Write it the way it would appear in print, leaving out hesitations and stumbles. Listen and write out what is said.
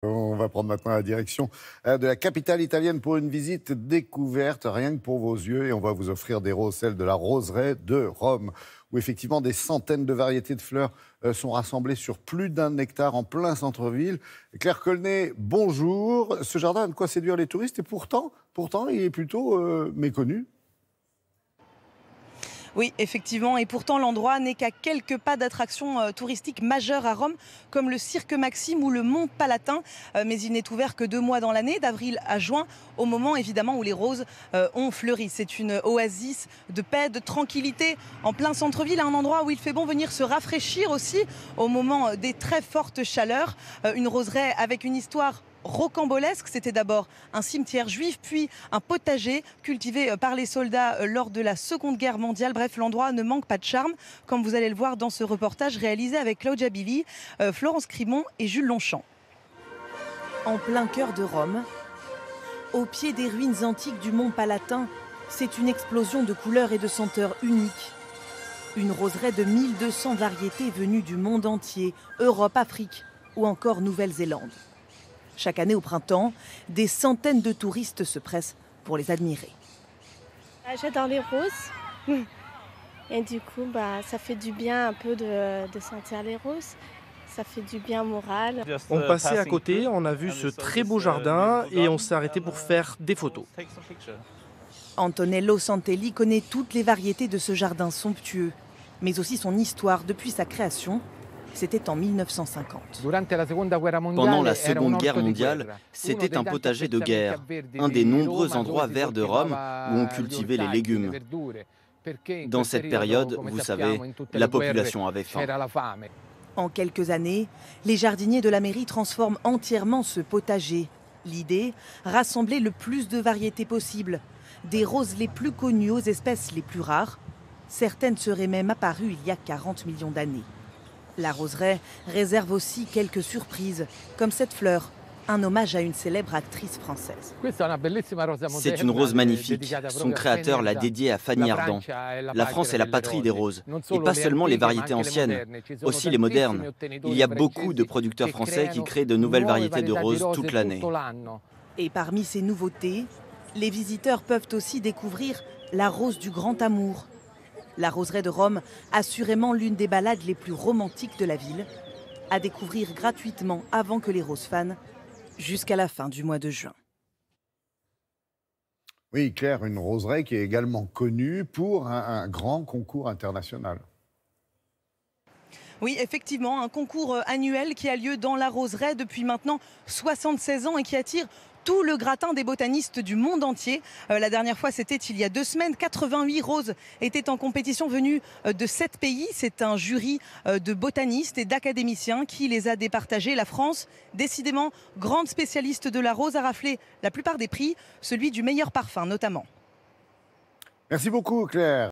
On va prendre maintenant la direction de la capitale italienne pour une visite découverte, rien que pour vos yeux. Et on va vous offrir des roses, celles de la roseraie de Rome, où effectivement des centaines de variétés de fleurs sont rassemblées sur plus d'1 hectare en plein centre-ville. Claire Colnet, bonjour. Ce jardin a de quoi séduire les touristes et pourtant il est plutôt méconnu. Oui, effectivement. Et pourtant, l'endroit n'est qu'à quelques pas d'attractions touristiques majeures à Rome, comme le Cirque Maxime ou le Mont Palatin. Mais il n'est ouvert que 2 mois dans l'année, d'avril à juin, au moment évidemment où les roses ont fleuri. C'est une oasis de paix, de tranquillité en plein centre-ville, un endroit où il fait bon venir se rafraîchir aussi au moment des très fortes chaleurs. Une roseraie avec une histoire rocambolesque. C'était d'abord un cimetière juif, puis un potager cultivé par les soldats lors de la Seconde Guerre mondiale. Bref, l'endroit ne manque pas de charme, comme vous allez le voir dans ce reportage réalisé avec Claudia Billy, Florence Crimon et Jules Longchamp. En plein cœur de Rome, au pied des ruines antiques du Mont Palatin, c'est une explosion de couleurs et de senteurs uniques. Une roseraie de 1200 variétés venues du monde entier, Europe, Afrique ou encore Nouvelle-Zélande. Chaque année au printemps, des centaines de touristes se pressent pour les admirer. J'adore les roses. Et du coup, ça fait du bien un peu de sentir les roses. Ça fait du bien au moral. On passait à côté, on a vu ce très beau jardin et on s'est arrêté pour faire des photos. Antonello Santelli connaît toutes les variétés de ce jardin somptueux, mais aussi son histoire depuis sa création. C'était en 1950. Pendant la Seconde Guerre mondiale, c'était un potager de guerre, un des nombreux endroits verts de Rome où on cultivait les légumes. Dans cette période, vous savez, la population avait faim. En quelques années, les jardiniers de la mairie transforment entièrement ce potager. L'idée, rassembler le plus de variétés possible, des roses les plus connues aux espèces les plus rares. Certaines seraient même apparues il y a 40 millions d'années. La roseraie réserve aussi quelques surprises, comme cette fleur, un hommage à une célèbre actrice française. C'est une rose magnifique. Son créateur l'a dédiée à Fanny Ardant. La France est la patrie des roses. Et pas seulement les variétés anciennes, aussi les modernes. Il y a beaucoup de producteurs français qui créent de nouvelles variétés de roses toute l'année. Et parmi ces nouveautés, les visiteurs peuvent aussi découvrir la rose du grand amour. La roseraie de Rome, assurément l'une des balades les plus romantiques de la ville, à découvrir gratuitement avant que les roses fanent, jusqu'à la fin du mois de juin. Oui, Claire, une roseraie qui est également connue pour un grand concours international. Oui, effectivement, un concours annuel qui a lieu dans la roseraie depuis maintenant 76 ans et qui attire tout le gratin des botanistes du monde entier. La dernière fois, c'était il y a 2 semaines. 88 roses étaient en compétition venues de 7 pays. C'est un jury de botanistes et d'académiciens qui les a départagées. La France, décidément grande spécialiste de la rose, a raflé la plupart des prix, celui du meilleur parfum notamment. Merci beaucoup, Claire.